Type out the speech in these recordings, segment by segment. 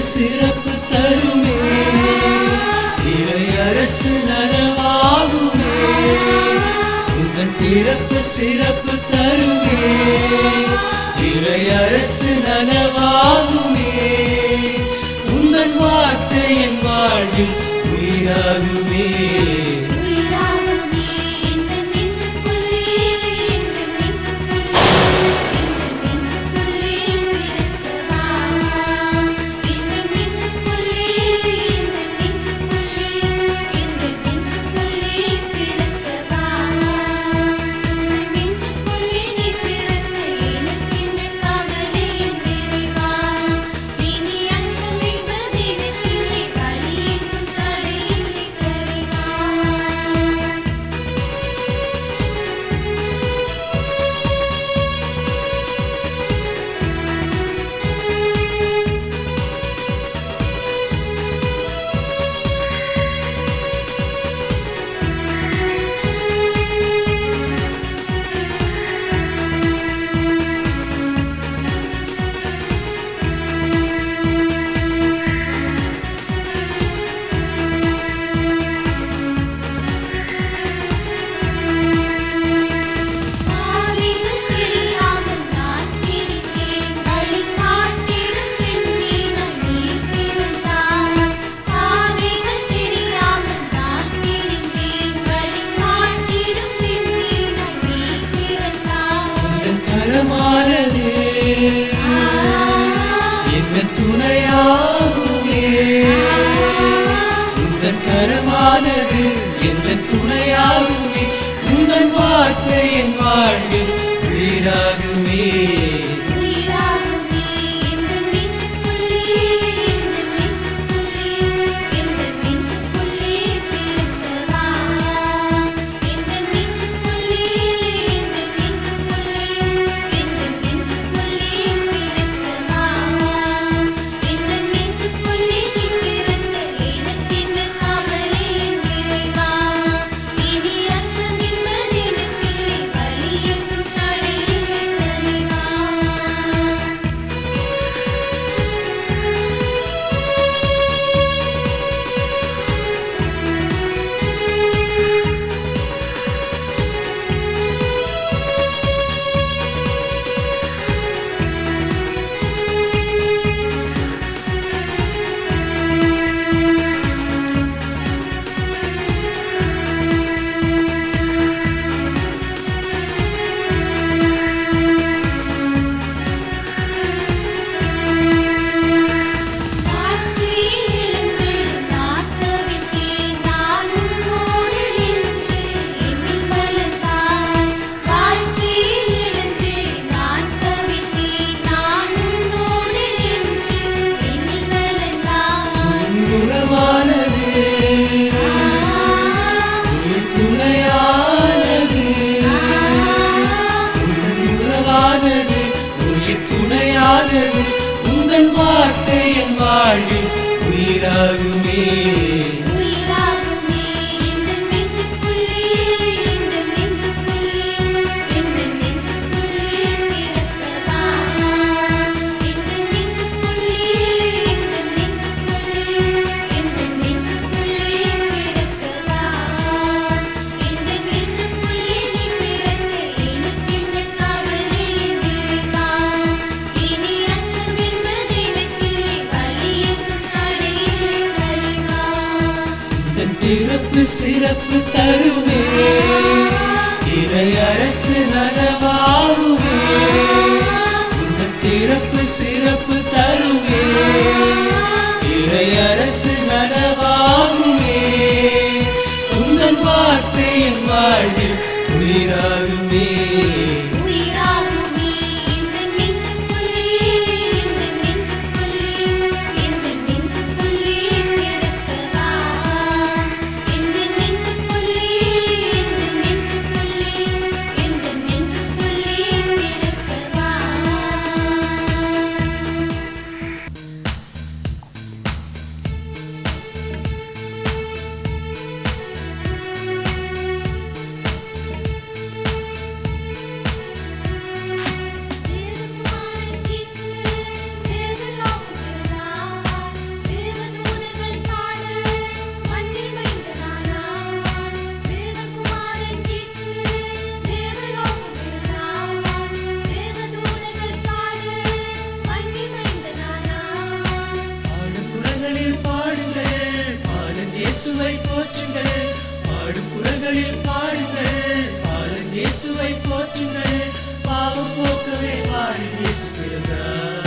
சிறப்பு தருமே, இறையரசு நனவாகுமே. உந்தன் பிறப்பு சிறப்பு தருமே, இறையரசு நனவாகுமே. உந்தன் வார்த்தை என் வாழ்வில் உயிராகுமே. எந்தன் துணையாகுமே, உந்தன் கரமானது எந்தன் துணையாகுமே. உந்தன் வார்த்தை என் வாழ்வில் உயிராகுமே. உந்தன் வார்த்தை என் வாழ்வில் உயிராகுமே. பிறப்பு சிறப்பு தருமே, இறையரசு நனவாகுமே. உந்தன் பிறப்பு சிறப்பு தருமே, இறையரசு நனவாகுமே. உந்தன் வார்த்தை என் வாழ்வில் உயிராகுமே. இயேசுவை போற்றுங்கள் பாவம் போக்கவே வாழ இயேசு பிறந்தார்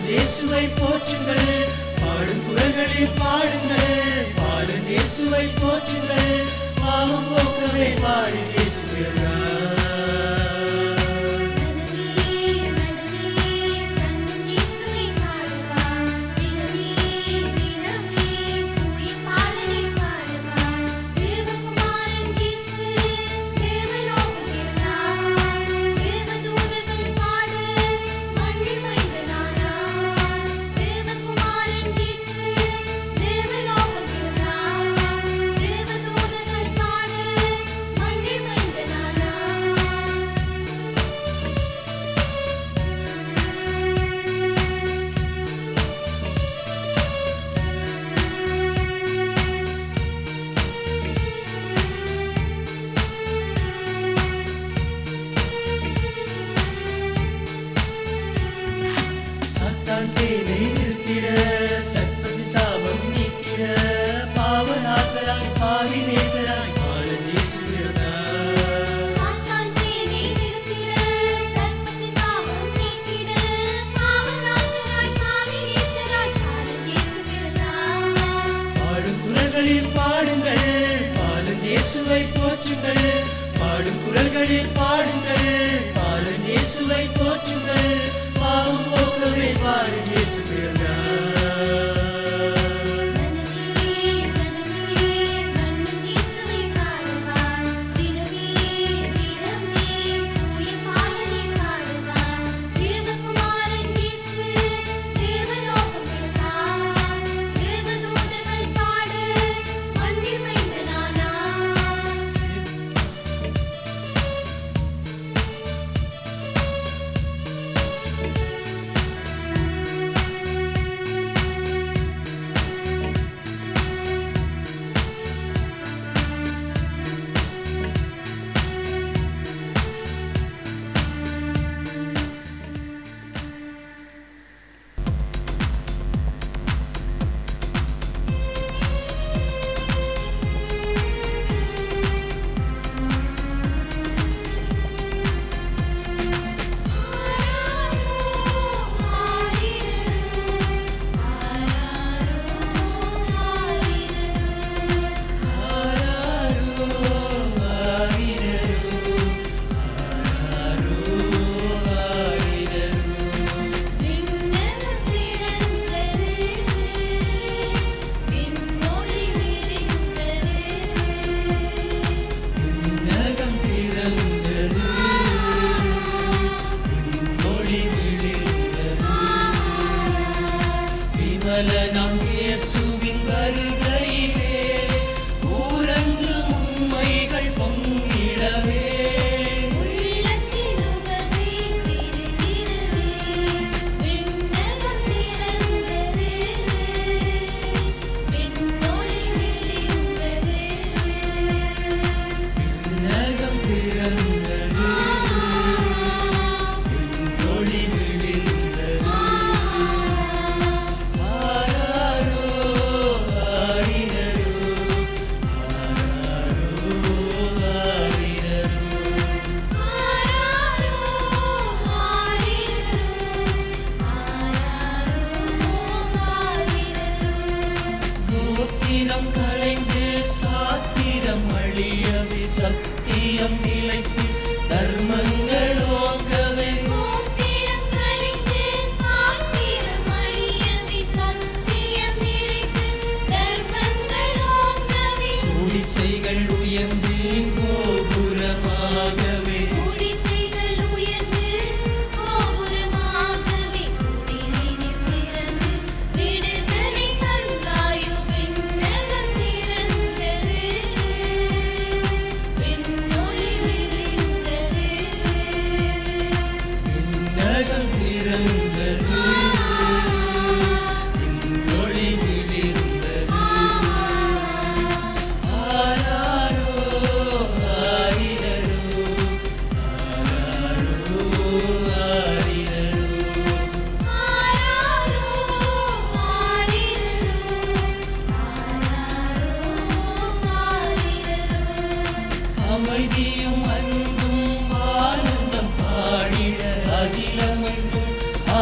இயேசுவை போற்றுங்கள் பாடும் குரல்களில் பாடுங்கள் பாலன் இயேசுவை போற்றுங்கள் பாவம் போக்கவே வாழ இயேசு பிறந்தார் சேனை நிறுத்திட சத்பதி சாபம் நீக்கிட பாவநாசராய் பாவி நேசராய் பாலன் இயேசு பிறந்தார் சாத்தான் சேனை நிறுத்திட சத்பதி சாபம் நீக்கிட பாவநாசராய் பாவி நேசராய் பாலன் இயேசு பிறந்தார் பாடும் குரல்களில் பாடுங்கள் பாலன் இயேசுவை போற்றுங்கள் பாடும் குரல்களில் பாடுங்கள் பாலன் இயேசுவை போற்றுங்கள் பாவம் போக்கவே வாழ இயேசு பிறந்தார் நம் இயேசுவின் வருகையிலே ஊரங்கும் உண்மைகள் பொங்கிடவே விண்ணகம் திறந்தது ஒளி விழிந்தது ஆராரோ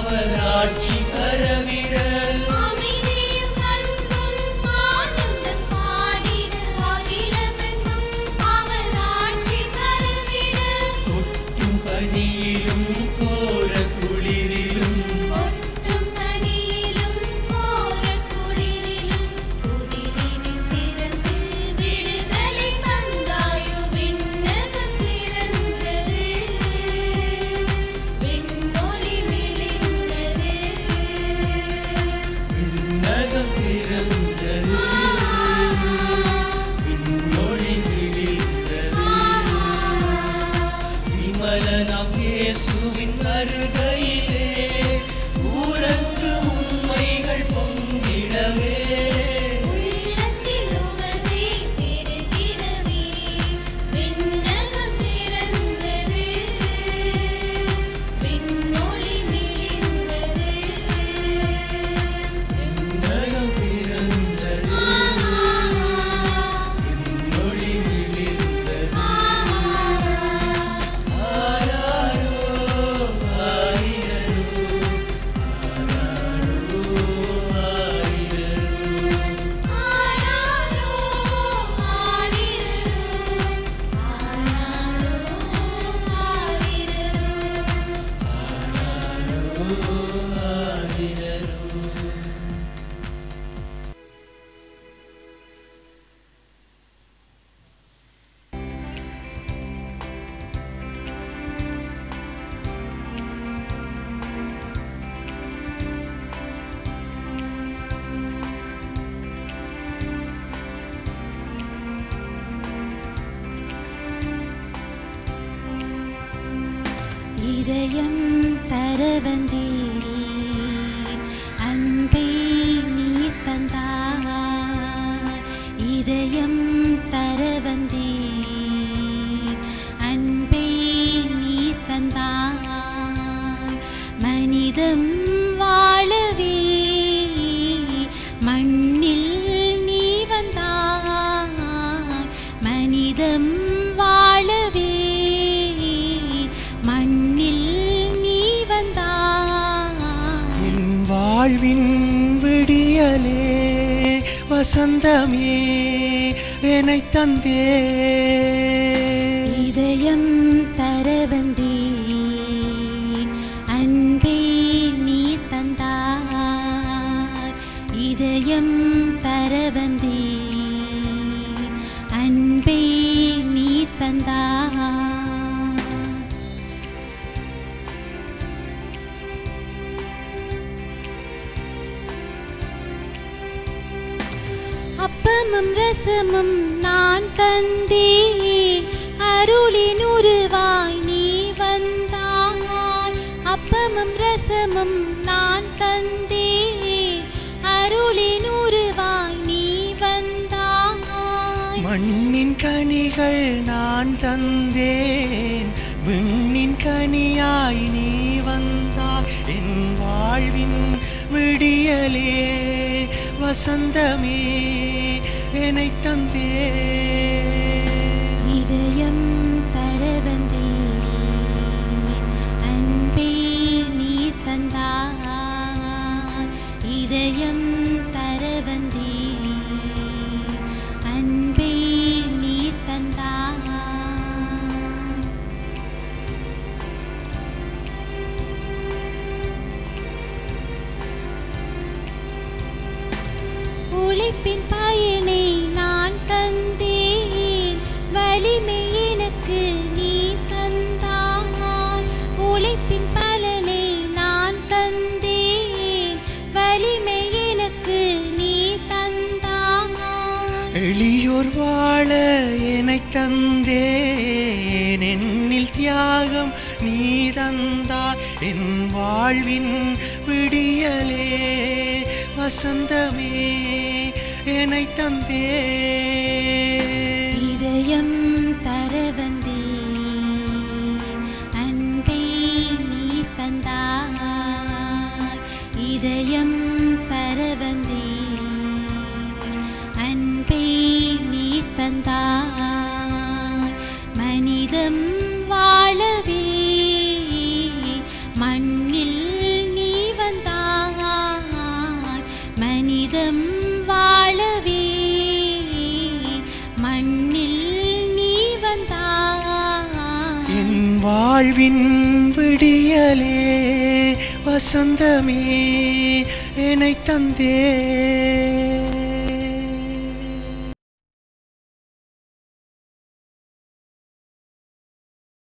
அவர் ஆட்சி பரவிட அமைதியும் அன்பும் ஆனந்தம் பாடிட அகிலமெங்கும் அவர் ஆட்சி பரவிட கொட்டும் பனியிலும் கோர குளிரிலும் ஒட்டும் பனியிலும் கோர குளிரிலும் குடிலினில் திறந்து விடுதலை வந்தாயோ விண்ணகம் திறந்தது விண்ணொளி மிளிர்ந்தது விண்ணகம் திறந்தது விண்ணொளி விழித்தது விமலனாம் இயேசுவின் வருகையிலே ஊரங்கு உண்மைகள் பொங்கிடவே உள்ளத்தில் உவகை பெருகிடவே விண்ணகம் திறந்தது விண்ணொளி மிளிர்ந்தது விண்ணகம் திறந்தது விண்ணொளி விழித்தது ஆராரோ ஆரிரரோ ஆராரோ ஆரிரரோ இதயம் தர வந்தேன் அன்பை நீ தந்தாய் இதயம் தர வந்தேன் அன்பை நீ தந்தாய் மனிதம் வாழவே மண்ணில் நீ வந்தாய் மனிதம் வாழவே மண்ணில் நீ வந்தாய் என் வாழ்வின் விடியலே வசந்தமே என்னை தந்தே இதயம் தர வந்தேன் அன்பே நீ தந்தாய் இதயம் தர வந்தேன் அன்பே நீ தந்தாய் அப்பமும் ரசமும் நான் தந்தேன் அருளின் உருவாய் நீ வந்தாய் அப்பமும் ரசமும் நான் தந்தேன் அருளின் உருவாய் நீ வந்தாய் மண்ணின் கனிகள் நான் தந்தேன் விண்ணின் கனியாய் நீ வந்தாய் என் வாழ்வின் விடியலே வசந்தமே என்னை தந்தே இதயம் தர வந்தேன் அன்பே நீ தந்தாய் இதயம் தர வந்தேன் அன்பே நீ தந்தாய் உழைப்பின் பயனை நான் தந்தேன் வலிமை எனக்கு நீ தந்தாய் உழைப்பின் பலனை நான் தந்தேன் வலிமை எனக்கு நீ தந்தாய் எளியோர் வாழ என்னை தந்தேன் என்னில் தியாகம் நீ தந்தாய் என் வாழ்வின் விடியலே வசந்தமே என்னை தந்தே இதயம் தர வந்தேன் அன்பே நீ தந்தாய் இதயம் தர வந்தேன் அன்பே நீ தந்தாய் மனிதம் வாழவே மண்ணில் நீ வாழ்வின் விடியலே வசந்தமே என்னை தந்தே